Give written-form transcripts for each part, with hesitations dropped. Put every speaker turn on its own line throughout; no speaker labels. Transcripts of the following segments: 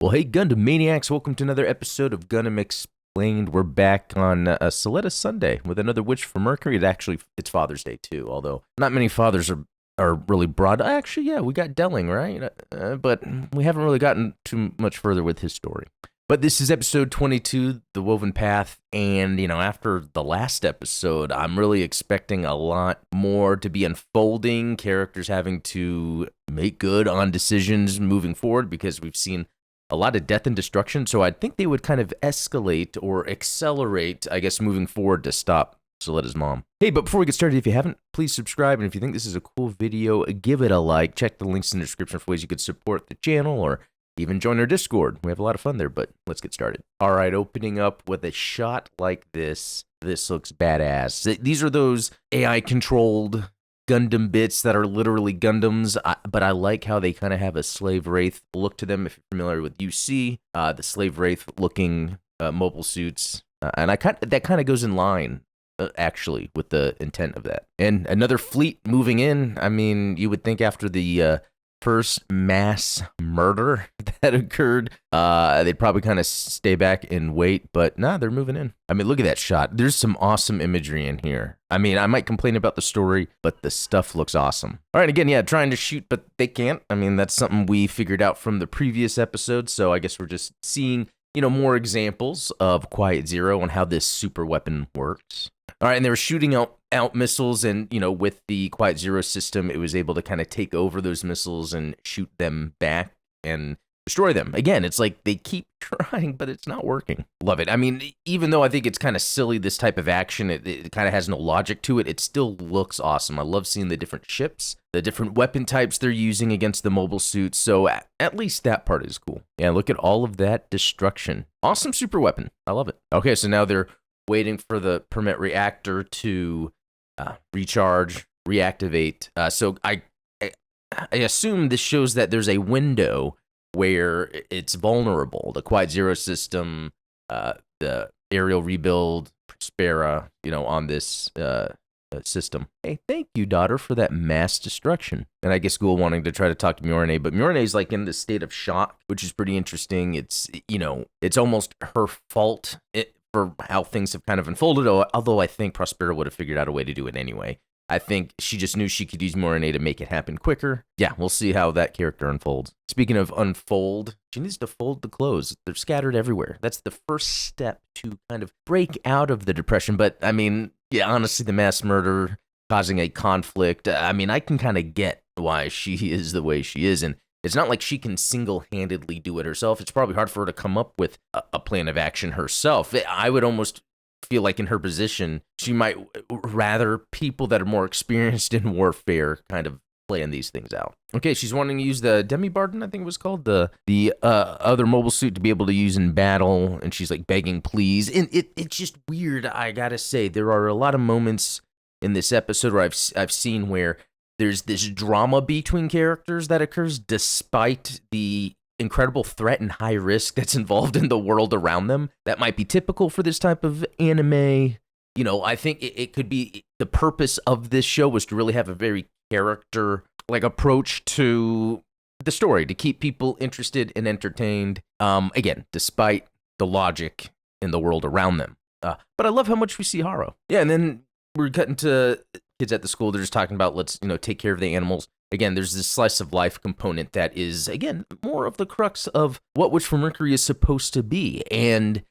Well, hey, Gundam Maniacs, welcome to another episode of Gundam Explained. We're back on a Saletta Sunday with another Wish for Mercury. It's Father's Day too, although not many fathers are really broad. Actually, yeah, we got Delling, right? But we haven't really gotten too much further with his story. But this is episode 22, The Woven Path, and, after the last episode, I'm really expecting a lot more to be unfolding, characters having to make good on decisions moving forward, because we've seen a lot of death and destruction, so I think they would kind of escalate or accelerate, I guess, moving forward to stop Saletta's mom. Hey, but before we get started, if you haven't, please subscribe, and if you think this is a cool video, give it a like. Check the links in the description for ways you could support the channel, or even join our Discord. We have a lot of fun there, but let's get started. All right, opening up with a shot like this. This looks badass. These are those AI-controlled Gundam bits that are literally Gundams, but I like how they kind of have a slave wraith look to them. If you're familiar with UC, the slave wraith looking mobile suits, and that kind of goes in line actually with the intent of that. And another fleet moving in. I mean, you would think after the first mass murder that occurred, they'd probably kind of stay back and wait, but nah, they're moving in. I mean, look at that shot. There's some awesome imagery in here. I mean, I might complain about the story, but the stuff looks awesome. All right, again, yeah, trying to shoot, but they can't. I mean, that's something we figured out from the previous episode, so I guess we're just seeing, more examples of Quiet Zero and how this super weapon works. All right, and they were shooting out missiles, and, with the Quiet Zero system, it was able to kind of take over those missiles and shoot them back and destroy them. Again, it's like they keep trying, but it's not working. Love it. I mean, even though I think it's kind of silly, this type of action, it kind of has no logic to it, it still looks awesome. I love seeing the different ships, the different weapon types they're using against the mobile suits, so at least that part is cool. Yeah, look at all of that destruction. Awesome super weapon. I love it. Okay, so now they're waiting for the permit reactor to recharge, reactivate. So I assume this shows that there's a window where it's vulnerable. The Quiet Zero system, the aerial rebuild, Prospera, on this system. Hey, thank you, daughter, for that mass destruction. And I guess Ghoul wanting to try to talk to Mirena, but Mirena's like in this state of shock, which is pretty interesting. It's, it's almost her fault for how things have kind of unfolded, although I think Prospera would have figured out a way to do it anyway. I think she just knew she could use Mirena to make it happen quicker. Yeah, we'll see how that character unfolds. Speaking of unfold, she needs to fold the clothes. They're scattered everywhere. That's the first step to kind of break out of the depression. But, I mean, yeah, honestly, the mass murder causing a conflict, I mean, I can kind of get why she is the way she is. And it's not like she can single-handedly do it herself. It's probably hard for her to come up with a plan of action herself. I would almost feel like in her position, she might rather people that are more experienced in warfare kind of plan these things out. Okay, she's wanting to use the Demi-Barden, I think it was called, the other mobile suit to be able to use in battle, and she's like begging please. And it's just weird, I gotta say. There are a lot of moments in this episode where I've seen where there's this drama between characters that occurs despite the incredible threat and high risk that's involved in the world around them. That might be typical for this type of anime. I think it could be the purpose of this show was to really have a very character-like approach to the story, to keep people interested and entertained, again, despite the logic in the world around them. But I love how much we see Haro. Yeah, and then we're cutting to kids at the school. They're just talking about, let's, take care of the animals. Again, there's this slice of life component that is, again, more of the crux of what Wish for Mercury is supposed to be. And,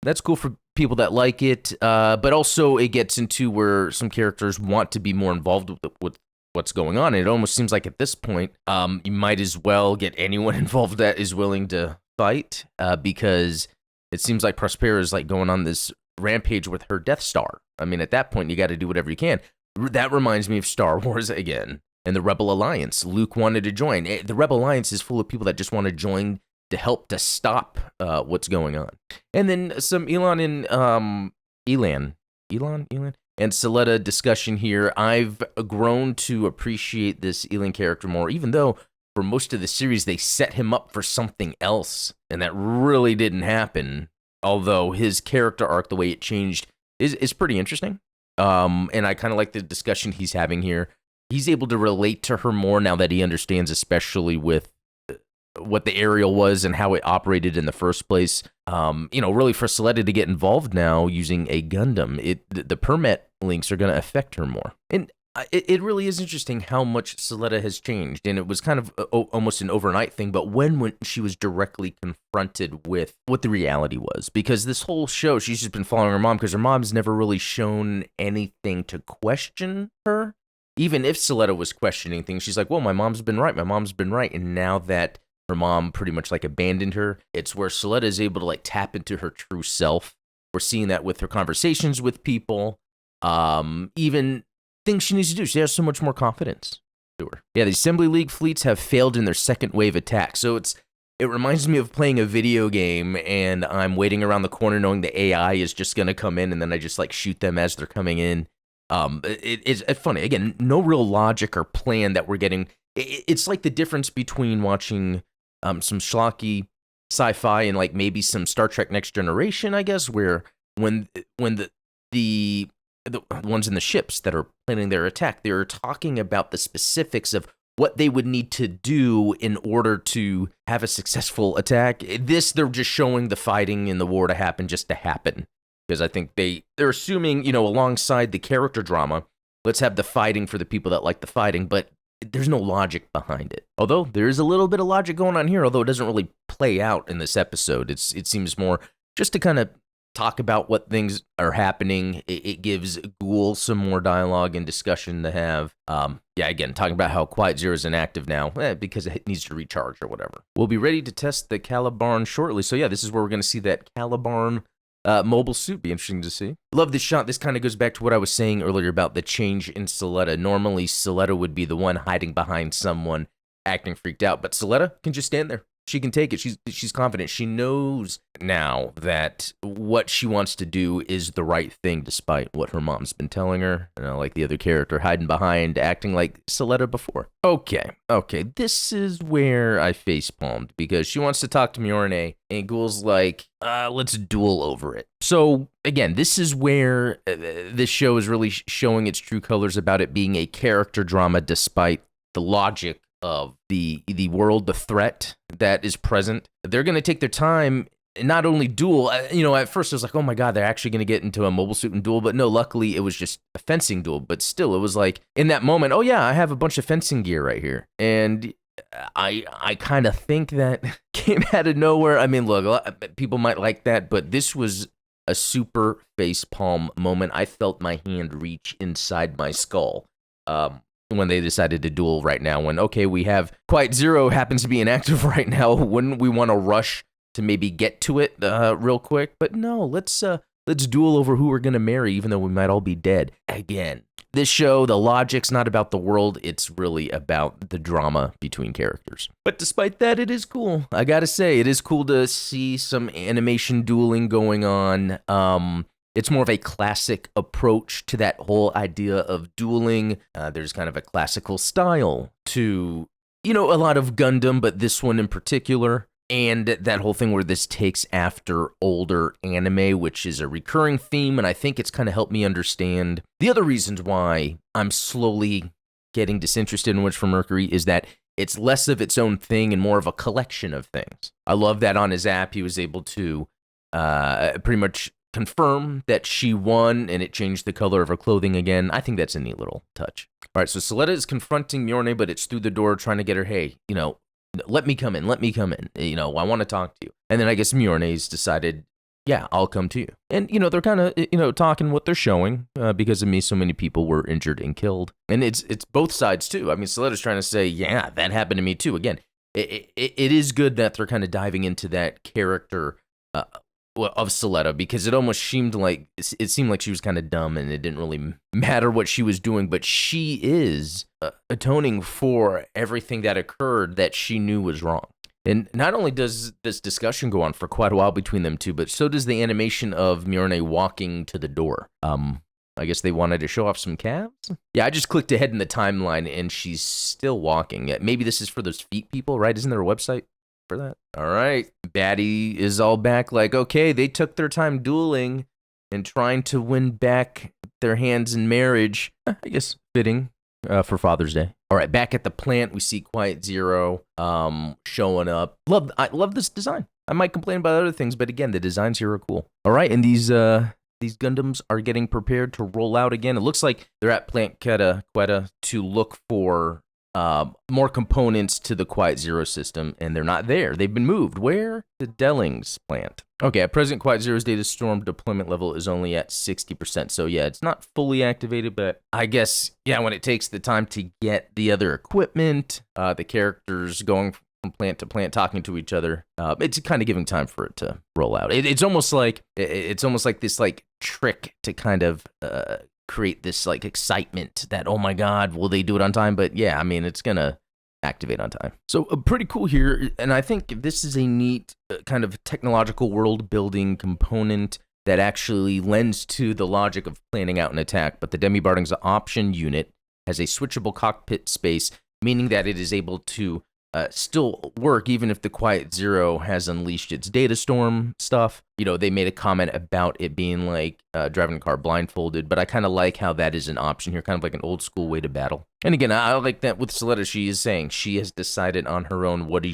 that's cool for people that like it. But also it gets into where some characters want to be more involved with what's going on. And it almost seems like at this point, you might as well get anyone involved that is willing to fight, because it seems like Prospera is like going on this rampage with her Death Star. I mean, at that point, you got to do whatever you can. That reminds me of Star Wars again. And the Rebel Alliance. Luke wanted to join. The Rebel Alliance is full of people that just want to join to help to stop what's going on. And then some Elan and Elan and Saletta discussion here. I've grown to appreciate this Elan character more, even though for most of the series they set him up for something else, and that really didn't happen. Although his character arc, the way it changed, is pretty interesting. And I kind of like the discussion he's having here. He's able to relate to her more now that he understands, especially with what the aerial was and how it operated in the first place. Really for Saletta to get involved now using a Gundam, the permet links are going to affect her more. And it really is interesting how much Saletta has changed. And it was kind of almost an overnight thing, but when she was directly confronted with what the reality was, because this whole show, she's just been following her mom because her mom's never really shown anything to question her. Even if Saletta was questioning things, she's like, well, my mom's been right. My mom's been right. And now that her mom pretty much like abandoned her, it's where Saletta is able to like tap into her true self. We're seeing that with her conversations with people, even things she needs to do. She has so much more confidence to her. Yeah, the Assembly League fleets have failed in their second wave attack. So it reminds me of playing a video game and I'm waiting around the corner knowing the AI is just going to come in and then I just like shoot them as they're coming in. It's funny. Again, no real logic or plan that we're getting. It's like the difference between watching some schlocky sci-fi and like maybe some Star Trek Next Generation, I guess, where when the ones in the ships that are planning their attack, they're talking about the specifics of what they would need to do in order to have a successful attack. They're just showing the fighting in the war to happen just to happen. Because I think they're assuming, alongside the character drama, let's have the fighting for the people that like the fighting, but there's no logic behind it. Although there is a little bit of logic going on here, although it doesn't really play out in this episode. It seems more just to kind of talk about what things are happening. It gives Ghoul some more dialogue and discussion to have. Again, talking about how Quiet Zero is inactive now because it needs to recharge or whatever. We'll be ready to test the Caliban shortly. So yeah, this is where we're going to see that Caliban mobile suit. Be interesting to see. Love this shot. This kind of goes back to what I was saying earlier about the change in Saletta. Normally, Saletta would be the one hiding behind someone, acting freaked out, but Saletta can just stand there. She can take it. She's confident. She knows now that what she wants to do is the right thing, despite what her mom's been telling her. Like the other character hiding behind, acting like Saletta before. Okay. This is where I facepalmed because she wants to talk to Mirena, and Ghoul's like, let's duel over it. So again, this is where this show is really showing its true colors about it being a character drama, despite the logic of the world, the threat that is present. They're going to take their time and not only duel. At first I was like, oh my God, they're actually going to get into a mobile suit and duel. But no, luckily it was just a fencing duel. But still, it was like in that moment, oh yeah, I have a bunch of fencing gear right here. And I kind of think that came out of nowhere. I mean, look, a lot, people might like that, but this was a super facepalm moment. I felt my hand reach inside my skull. When they decided to duel right now, when, okay, we have Quiet Zero happens to be inactive right now, wouldn't we want to rush to maybe get to it real quick? But no, let's duel over who we're going to marry, even though we might all be dead. Again, this show, the logic's not about the world, it's really about the drama between characters. But despite that, it is cool. I gotta say, it is cool to see some animation dueling going on. It's more of a classic approach to that whole idea of dueling. There's kind of a classical style to, a lot of Gundam, but this one in particular. And that whole thing where this takes after older anime, which is a recurring theme. And I think it's kind of helped me understand the other reasons why I'm slowly getting disinterested in Witch from Mercury is that it's less of its own thing and more of a collection of things. I love that on his app, he was able to pretty much confirm that she won and it changed the color of her clothing again. I think that's a neat little touch. All right, so Saletta is confronting Mirena, but it's through the door trying to get her, hey, let me come in. I want to talk to you. And then I guess Mirena's decided, yeah, I'll come to you. And, they're kind of, talking what they're showing. Because of me, so many people were injured and killed. And it's both sides, too. I mean, Saletta's trying to say, yeah, that happened to me, too. Again, it is good that they're kind of diving into that character of Saletta, because it almost seemed like she was kind of dumb and it didn't really matter what she was doing, but she is atoning for everything that occurred that she knew was wrong. And not only does this discussion go on for quite a while between them two, but so does the animation of Mirena walking to the door. I guess they wanted to show off some calves? Yeah, I just clicked ahead in the timeline and she's still walking. Maybe this is for those feet people, right? Isn't there a website for that? All right. Baddie is all back like, okay, they took their time dueling and trying to win back their hands in marriage. I guess fitting for Father's Day. All right, back at the plant, we see Quiet Zero showing up. I love this design. I might complain about other things, but again, the designs here are cool. All right, and these Gundams are getting prepared to roll out again. It looks like they're at Plant Quetta to look for more components to the Quiet Zero system, and they're not there. They've been moved. Where? The Delling's plant. Okay, at present, Quiet Zero's data storm deployment level is only at 60%. So yeah, it's not fully activated, but I guess, yeah, when it takes the time to get the other equipment, the characters going from plant to plant, talking to each other, it's kind of giving time for it to roll out. It's almost like this like trick to kind of create this like excitement that, oh my God, will they do it on time? But yeah, I mean, it's gonna activate on time. So pretty cool here, and I think this is a neat kind of technological world building component that actually lends to the logic of planning out an attack. But the Demi-Barding's option unit has a switchable cockpit space, meaning that it is able to still work even if the Quiet Zero has unleashed its data storm stuff. You know, they made a comment about it being like driving a car blindfolded, but I kind of like how that is an option here, kind of like an old school way to battle. And again, I like that with Saletta, she is saying she has decided on her own what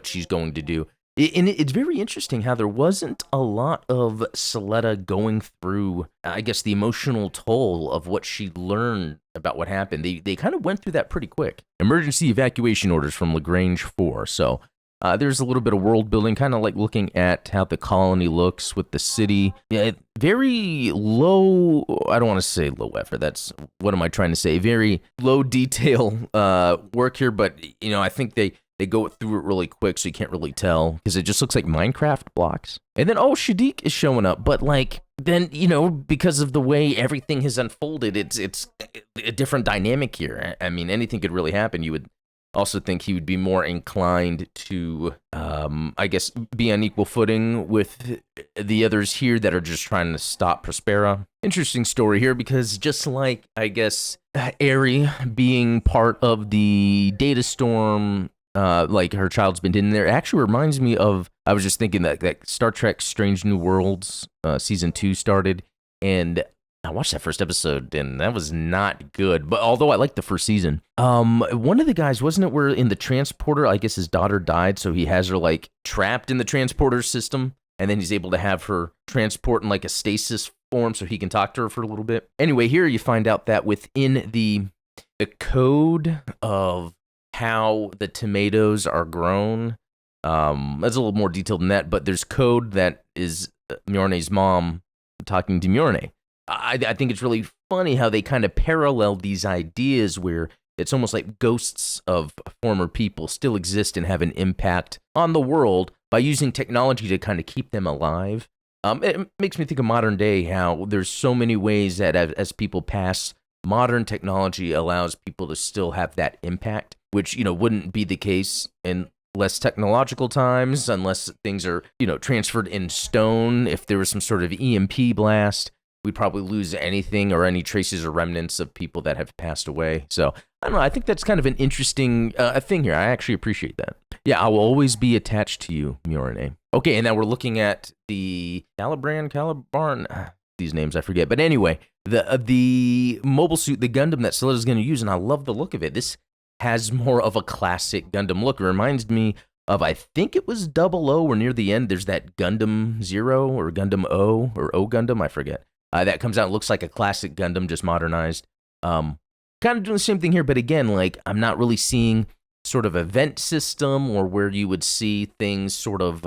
she's going to do. And it's very interesting how there wasn't a lot of Saletta going through, I guess, the emotional toll of what she learned about what happened. They kind of went through that pretty quick. Emergency evacuation orders from Lagrange 4. So there's a little bit of world building, kind of like looking at how the colony looks with the city. Yeah, very low, I don't want to say low effort. That's, what am I trying to say? Very low detail work here, but, you know, I think they go through it really quick, so you can't really tell, because it just looks like Minecraft blocks. And then, Shadiq is showing up, but like, then, you know, because of the way everything has unfolded, it's a different dynamic here. I mean, anything could really happen. You would also think he would be more inclined to, I guess, be on equal footing with the others here that are just trying to stop Prospera. Interesting story here, because just like, I guess, Aerie being part of the data storm, like her child's been in there, it actually reminds me of, I was just thinking that Star Trek Strange New Worlds season 2 started, and I watched that first episode, and that was not good, but although I liked the first season. One of the guys, wasn't it where in the transporter, I guess his daughter died, so he has her like trapped in the transporter system, and then he's able to have her transport in like a stasis form so he can talk to her for a little bit. Anyway, here you find out that within the code of how the tomatoes are grown, that's a little more detailed than that, but there's code that is Mirene's mom talking to Mirena. I think it's really funny how they kind of parallel these ideas where it's almost like ghosts of former people still exist and have an impact on the world by using technology to kind of keep them alive. It makes me think of modern day, how there's so many ways that as people pass, modern technology allows people to still have that impact, which, you know, wouldn't be the case in less technological times unless things are, you know, transferred in stone. If there was some sort of EMP blast, we'd probably lose anything or any traces or remnants of people that have passed away. So I don't know. I think that's kind of an interesting thing here. I actually appreciate that. Yeah, I will always be attached to you, Mirena. Okay, and now we're looking at the Caliban. These names I forget, but anyway, the mobile suit, the Gundam that Saletta's going to use, and I love the look of it. This has more of a classic Gundam look. It reminds me of, I think it was 00, or near the end, there's that Gundam 0 or Gundam O or O Gundam, I forget. That comes out and looks like a classic Gundam, just modernized. Kind of doing the same thing here, but again, like, I'm not really seeing sort of event system or where you would see things sort of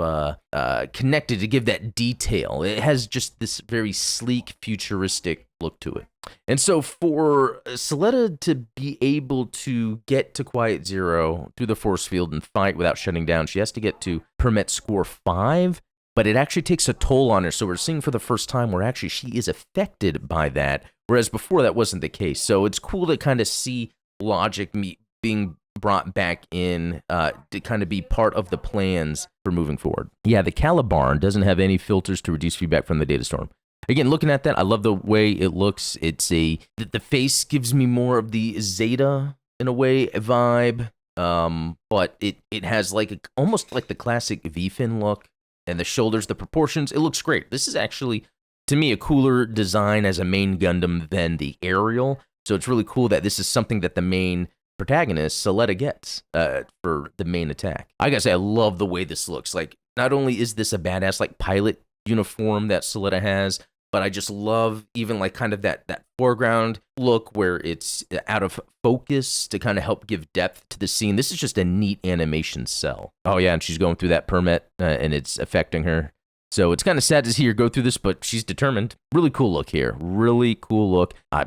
connected to give that detail. It has just this very sleek, futuristic look to it. And so for Saletta to be able to get to Quiet Zero through the force field and fight without shutting down, she has to get to permit score 5, but it actually takes a toll on her. So we're seeing for the first time where actually she is affected by that, whereas before that wasn't the case. So it's cool to kind of see logic being brought back in to kind of be part of the plans for moving forward. Yeah, the Caliban doesn't have any filters to reduce feedback from the data storm. Again, looking at that, I love the way it looks. It's the face gives me more of the Zeta in a way vibe, but it has like almost like the classic V-fin look, and the shoulders, the proportions. It looks great. This is actually, to me, a cooler design as a main Gundam than the Aerial. So it's really cool that this is something that the main protagonist, Saletta, gets for the main attack. I gotta say, I love the way this looks. Like, not only is this a badass like pilot uniform that Saletta has, but I just love even like kind of that foreground look where it's out of focus to kind of help give depth to the scene. This is just a neat animation cell. Oh yeah, and she's going through that permit and it's affecting her. So it's kind of sad to see her go through this, but she's determined. Really cool look here. Really cool look. I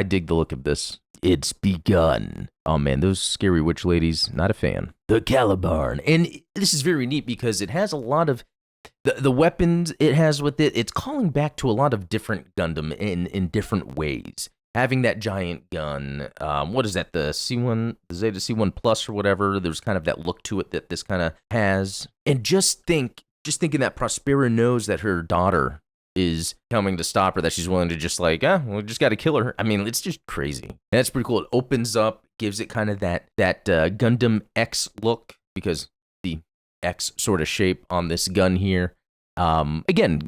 dig the look of this. It's begun. Oh man, those scary witch ladies, not a fan. The Caliban. And this is very neat because it has a lot of the weapons it has with it. It's calling back to a lot of different Gundam in different ways. Having that giant gun, what is that, the C1, the Zeta C1 Plus or whatever, there's kind of that look to it that this kind of has. And just thinking that Prospera knows that her daughter is coming to stop her, that she's willing to just like, we just got to kill her. I mean, it's just crazy. And that's pretty cool. It opens up, gives it kind of that Gundam X look, because the X sort of shape on this gun here. Again,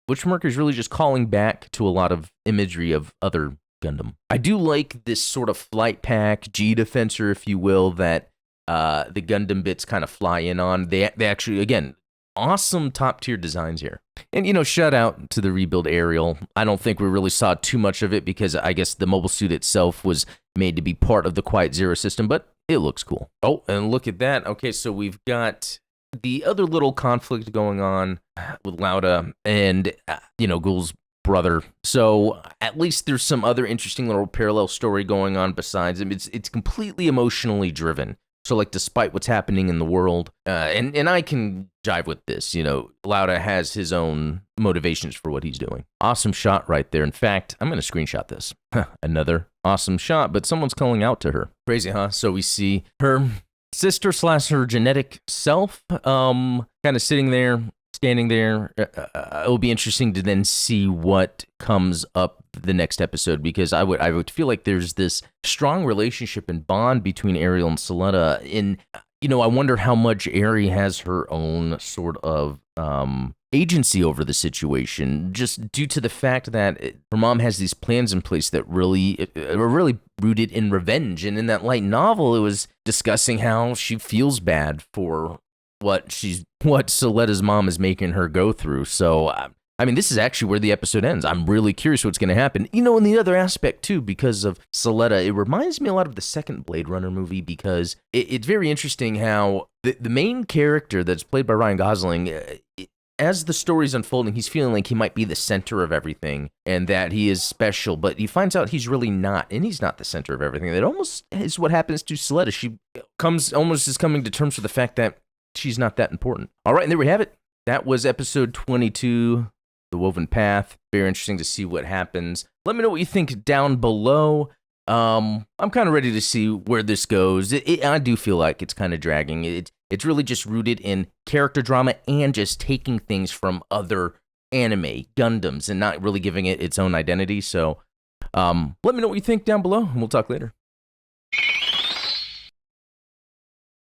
which Mercury is really just calling back to a lot of imagery of other Gundam. I do like this sort of flight pack, G-Defensor, if you will, that the Gundam bits kind of fly in on. They actually, again, awesome top tier designs here. And, shout out to the rebuild Ariel. I don't think we really saw too much of it because I guess the mobile suit itself was made to be part of the Quiet Zero system, but it looks cool. Oh, and look at that. Okay, so we've got the other little conflict going on with Lauda and, Ghoul's brother. So at least there's some other interesting little parallel story going on besides him. It's completely emotionally driven. So, like, despite what's happening in the world, and I can jive with this, Lauda has his own motivations for what he's doing. Awesome shot right there. In fact, I'm going to screenshot this. Another awesome shot, but someone's calling out to her. Crazy, huh? So we see her sister / her genetic self kind of sitting there, standing there. It will be interesting to then see what comes up the next episode, because I would feel like there's this strong relationship and bond between Ariel and Saletta. In I wonder how much Ari has her own sort of agency over the situation, just due to the fact that her mom has these plans in place that really are really rooted in revenge. And in that light novel, it was discussing how she feels bad for what Saletta's mom is making her go through. So I mean, this is actually where the episode ends. I'm really curious what's going to happen. And the other aspect, too, because of Saletta, it reminds me a lot of the second Blade Runner movie, because it's very interesting how the main character that's played by Ryan Gosling, as the story's unfolding, he's feeling like he might be the center of everything and that he is special, but he finds out he's really not, and he's not the center of everything. That almost is what happens to Saletta. She is coming to terms with the fact that she's not that important. All right, and there we have it. That was episode 22. The Woven Path. Very interesting to see what happens. Let me know what you think down below. I'm kind of ready to see where this goes. I do feel like it's kind of dragging. It's really just rooted in character drama and just taking things from other anime, Gundams, and not really giving it its own identity. So let me know what you think down below, and we'll talk later.